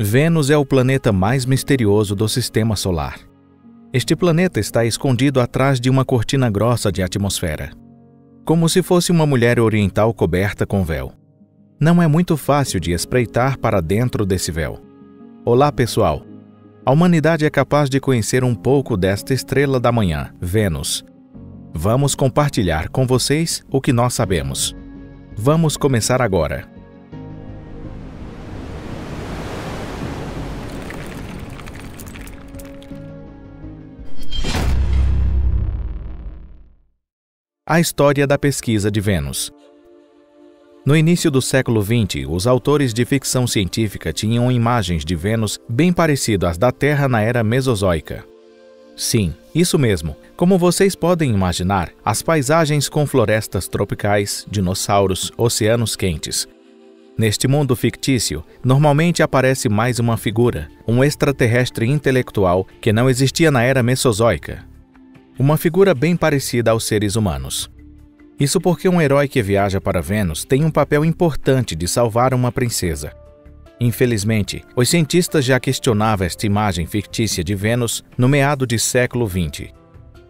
Vênus é o planeta mais misterioso do Sistema Solar. Este planeta está escondido atrás de uma cortina grossa de atmosfera, como se fosse uma mulher oriental coberta com véu. Não é muito fácil de espreitar para dentro desse véu. Olá, pessoal! A humanidade é capaz de conhecer um pouco desta estrela da manhã, Vênus. Vamos compartilhar com vocês o que nós sabemos. Vamos começar agora. A história da pesquisa de Vênus. No início do século XX, os autores de ficção científica tinham imagens de Vênus bem parecidas às da Terra na era Mesozoica. Sim, isso mesmo. Como vocês podem imaginar, as paisagens com florestas tropicais, dinossauros, oceanos quentes. Neste mundo fictício, normalmente aparece mais uma figura, um extraterrestre intelectual que não existia na era Mesozoica. Uma figura bem parecida aos seres humanos. Isso porque um herói que viaja para Vênus tem um papel importante de salvar uma princesa. Infelizmente, os cientistas já questionavam esta imagem fictícia de Vênus no meado do século XX.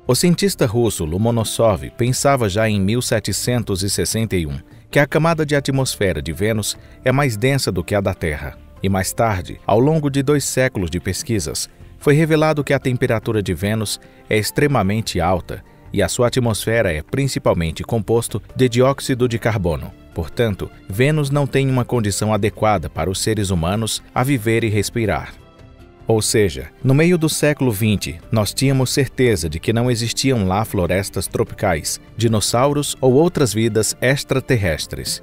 O cientista russo Lomonosov pensava já em 1761 que a camada de atmosfera de Vênus é mais densa do que a da Terra. E mais tarde, ao longo de 2 séculos de pesquisas, foi revelado que a temperatura de Vênus é extremamente alta e a sua atmosfera é principalmente composto de dióxido de carbono. Portanto, Vênus não tem uma condição adequada para os seres humanos a viver e respirar. Ou seja, no meio do século XX, nós tínhamos certeza de que não existiam lá florestas tropicais, dinossauros ou outras vidas extraterrestres.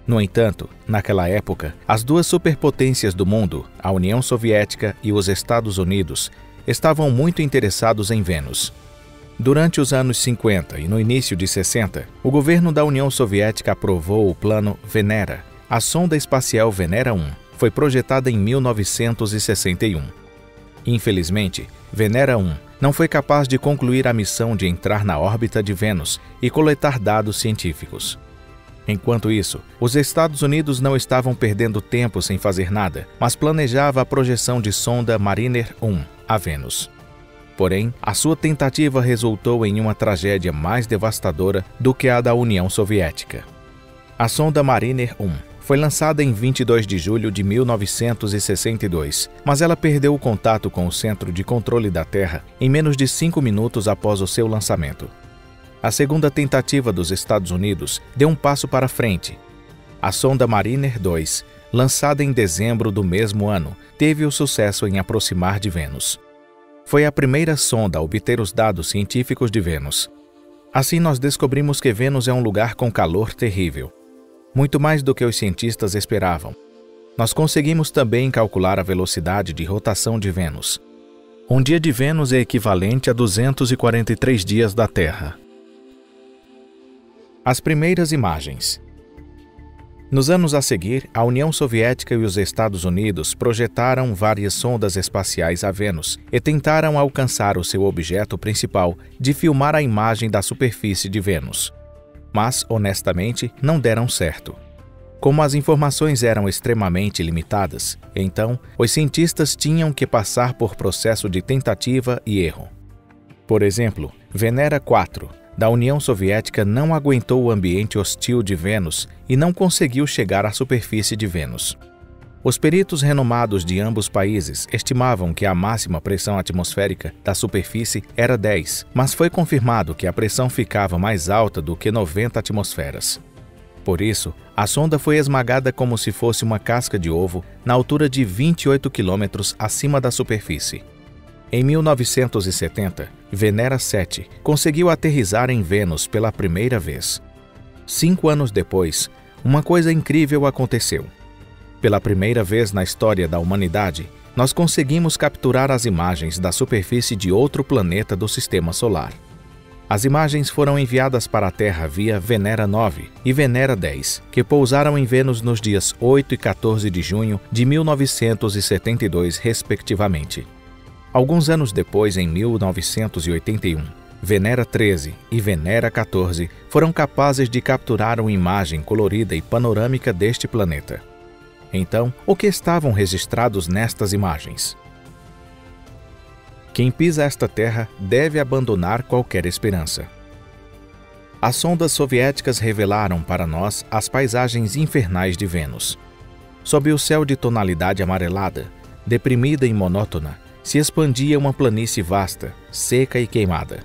No entanto, naquela época, as 2 superpotências do mundo, a União Soviética e os Estados Unidos, estavam muito interessados em Vênus. Durante os anos 50 e no início de 60, o governo da União Soviética aprovou o plano Venera. A sonda espacial Venera 1 foi projetada em 1961. Infelizmente, Venera 1 não foi capaz de concluir a missão de entrar na órbita de Vênus e coletar dados científicos. Enquanto isso, os Estados Unidos não estavam perdendo tempo sem fazer nada, mas planejava a projeção de sonda Mariner 1 a Vênus. Porém, a sua tentativa resultou em uma tragédia mais devastadora do que a da União Soviética. A sonda Mariner 1 foi lançada em 22 de julho de 1962, mas ela perdeu o contato com o Centro de Controle da Terra em menos de 5 minutos após o seu lançamento. A segunda tentativa dos Estados Unidos deu um passo para frente. A sonda Mariner 2, lançada em dezembro do mesmo ano, teve o sucesso em aproximar de Vênus. Foi a primeira sonda a obter os dados científicos de Vênus. Assim, nós descobrimos que Vênus é um lugar com calor terrível, muito mais do que os cientistas esperavam. Nós conseguimos também calcular a velocidade de rotação de Vênus. Um dia de Vênus é equivalente a 243 dias da Terra. As primeiras imagens. Nos anos a seguir, a União Soviética e os Estados Unidos projetaram várias sondas espaciais a Vênus e tentaram alcançar o seu objeto principal de filmar a imagem da superfície de Vênus. Mas, honestamente, não deram certo. Como as informações eram extremamente limitadas, então, os cientistas tinham que passar por processo de tentativa e erro. Por exemplo, Venera 4, da União Soviética não aguentou o ambiente hostil de Vênus e não conseguiu chegar à superfície de Vênus. Os peritos renomados de ambos países estimavam que a máxima pressão atmosférica da superfície era 10, mas foi confirmado que a pressão ficava mais alta do que 90 atmosferas. Por isso, a sonda foi esmagada como se fosse uma casca de ovo na altura de 28 quilômetros acima da superfície. Em 1970, Venera 7 conseguiu aterrissar em Vênus pela primeira vez. 5 anos depois, uma coisa incrível aconteceu. Pela primeira vez na história da humanidade, nós conseguimos capturar as imagens da superfície de outro planeta do Sistema Solar. As imagens foram enviadas para a Terra via Venera 9 e Venera 10, que pousaram em Vênus nos dias 8 e 14 de junho de 1972, respectivamente. Alguns anos depois, em 1981, Venera 13 e Venera 14 foram capazes de capturar uma imagem colorida e panorâmica deste planeta. Então, o que estavam registrados nestas imagens? Quem pisa esta terra deve abandonar qualquer esperança. As sondas soviéticas revelaram para nós as paisagens infernais de Vênus. Sob o céu de tonalidade amarelada, deprimida e monótona, se expandia uma planície vasta, seca e queimada.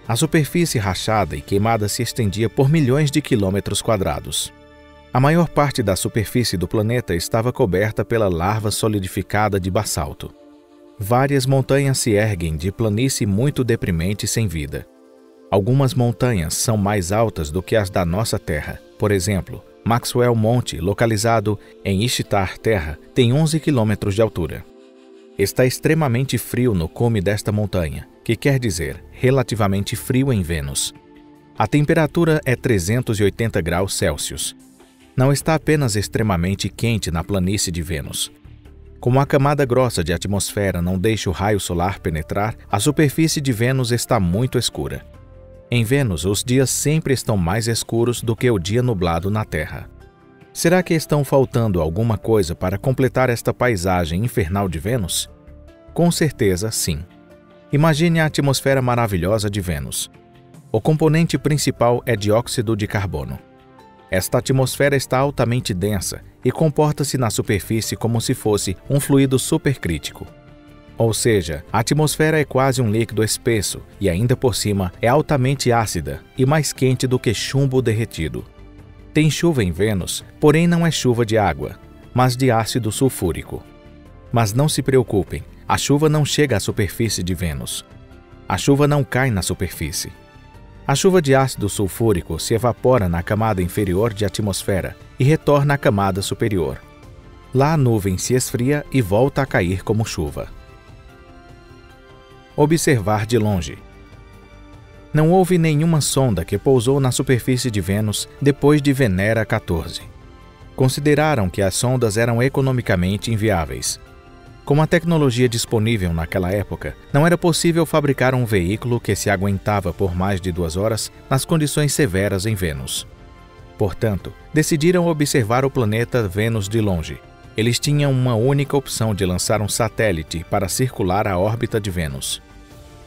A superfície rachada e queimada se estendia por milhões de quilômetros quadrados. A maior parte da superfície do planeta estava coberta pela lava solidificada de basalto. Várias montanhas se erguem de planície muito deprimente e sem vida. Algumas montanhas são mais altas do que as da nossa Terra. Por exemplo, Maxwell Monte, localizado em Ishtar Terra, tem 11 quilômetros de altura. Está extremamente frio no cume desta montanha, que quer dizer relativamente frio em Vênus. A temperatura é 380 graus Celsius. Não está apenas extremamente quente na planície de Vênus. Como a camada grossa de atmosfera não deixa o raio solar penetrar, a superfície de Vênus está muito escura. Em Vênus, os dias sempre estão mais escuros do que o dia nublado na Terra. Será que estão faltando alguma coisa para completar esta paisagem infernal de Vênus? Com certeza, sim. Imagine a atmosfera maravilhosa de Vênus. O componente principal é dióxido de carbono. Esta atmosfera está altamente densa e comporta-se na superfície como se fosse um fluido supercrítico. Ou seja, a atmosfera é quase um líquido espesso e ainda por cima é altamente ácida e mais quente do que chumbo derretido. Tem chuva em Vênus, porém não é chuva de água, mas de ácido sulfúrico. Mas não se preocupem, a chuva não chega à superfície de Vênus. A chuva não cai na superfície. A chuva de ácido sulfúrico se evapora na camada inferior de atmosfera e retorna à camada superior. Lá a nuvem se esfria e volta a cair como chuva. Observar de longe. Não houve nenhuma sonda que pousou na superfície de Vênus depois de Venera 14. Consideraram que as sondas eram economicamente inviáveis. Com a tecnologia disponível naquela época, não era possível fabricar um veículo que se aguentava por mais de 2 horas nas condições severas em Vênus. Portanto, decidiram observar o planeta Vênus de longe. Eles tinham uma única opção de lançar um satélite para circular a órbita de Vênus.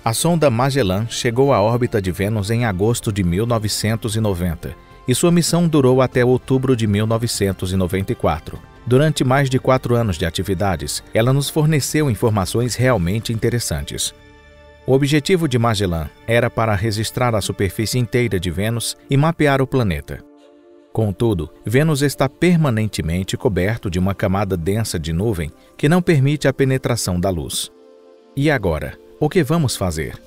A sonda Magellan chegou à órbita de Vênus em agosto de 1990 e sua missão durou até outubro de 1994. Durante mais de 4 anos de atividades, ela nos forneceu informações realmente interessantes. O objetivo de Magellan era para registrar a superfície inteira de Vênus e mapear o planeta. Contudo, Vênus está permanentemente coberto de uma camada densa de nuvem que não permite a penetração da luz. E agora, o que vamos fazer?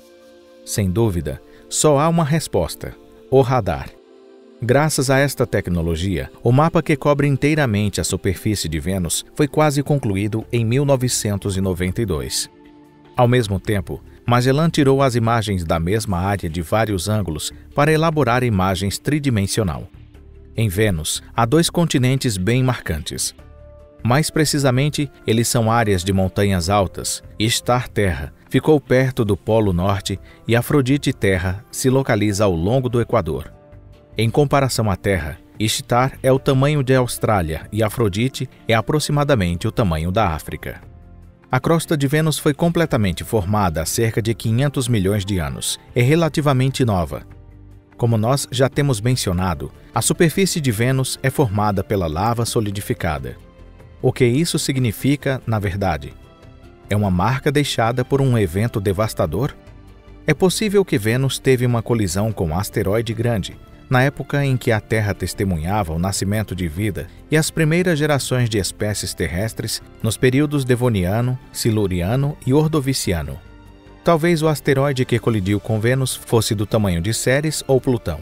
Sem dúvida, só há uma resposta: o radar. Graças a esta tecnologia, o mapa que cobre inteiramente a superfície de Vênus foi quase concluído em 1992. Ao mesmo tempo, Magellan tirou as imagens da mesma área de vários ângulos para elaborar imagens tridimensional. Em Vênus, há 2 continentes bem marcantes. Mais precisamente, eles são áreas de montanhas altas. Ishtar Terra ficou perto do Polo Norte e Afrodite Terra se localiza ao longo do Equador. Em comparação à Terra, Ishtar é o tamanho de Austrália e Afrodite é aproximadamente o tamanho da África. A crosta de Vênus foi completamente formada há cerca de 500 milhões de anos. É relativamente nova. Como nós já temos mencionado, a superfície de Vênus é formada pela lava solidificada. O que isso significa, na verdade? É uma marca deixada por um evento devastador? É possível que Vênus teve uma colisão com um asteroide grande, na época em que a Terra testemunhava o nascimento de vida e as primeiras gerações de espécies terrestres nos períodos Devoniano, Siluriano e Ordoviciano. Talvez o asteroide que colidiu com Vênus fosse do tamanho de Ceres ou Plutão.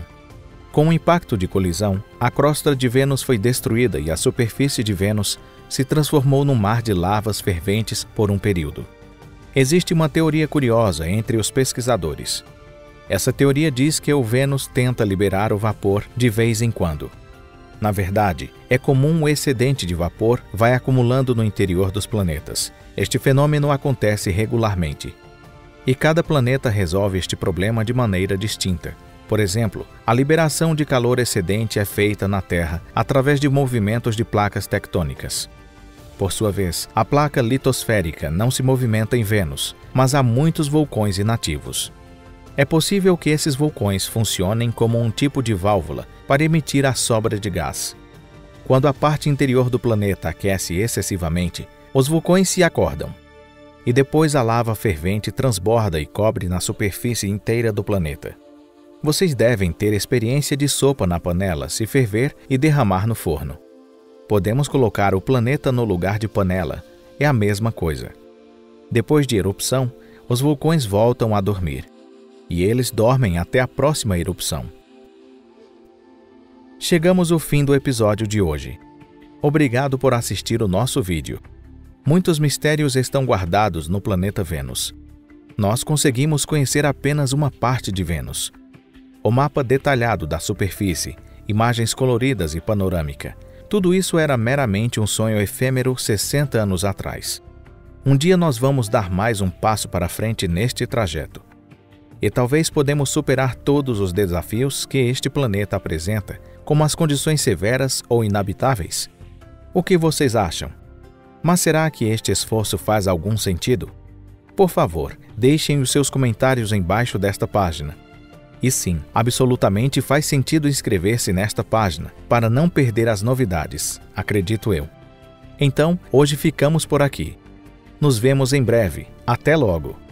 Com o impacto de colisão, a crosta de Vênus foi destruída e a superfície de Vênus se transformou num mar de lavas ferventes por um período. Existe uma teoria curiosa entre os pesquisadores. Essa teoria diz que o Vênus tenta liberar o vapor de vez em quando. Na verdade, é comum o excedente de vapor vai acumulando no interior dos planetas. Este fenômeno acontece regularmente. E cada planeta resolve este problema de maneira distinta. Por exemplo, a liberação de calor excedente é feita na Terra através de movimentos de placas tectônicas. Por sua vez, a placa litosférica não se movimenta em Vênus, mas há muitos vulcões inativos. É possível que esses vulcões funcionem como um tipo de válvula para emitir a sobra de gás. Quando a parte interior do planeta aquece excessivamente, os vulcões se acordam. E depois a lava fervente transborda e cobre na superfície inteira do planeta. Vocês devem ter experiência de sopa na panela se ferver e derramar no forno. Podemos colocar o planeta no lugar de panela. É a mesma coisa. Depois de erupção, os vulcões voltam a dormir. E eles dormem até a próxima erupção. Chegamos ao fim do episódio de hoje. Obrigado por assistir o nosso vídeo. Muitos mistérios estão guardados no planeta Vênus. Nós conseguimos conhecer apenas uma parte de Vênus. O mapa detalhado da superfície, imagens coloridas e panorâmica. Tudo isso era meramente um sonho efêmero 60 anos atrás. Um dia nós vamos dar mais um passo para frente neste trajeto. E talvez podemos superar todos os desafios que este planeta apresenta, como as condições severas ou inabitáveis. O que vocês acham? Mas será que este esforço faz algum sentido? Por favor, deixem os seus comentários embaixo desta página. E sim, absolutamente faz sentido inscrever-se nesta página para não perder as novidades, acredito eu. Então, hoje ficamos por aqui. Nos vemos em breve. Até logo!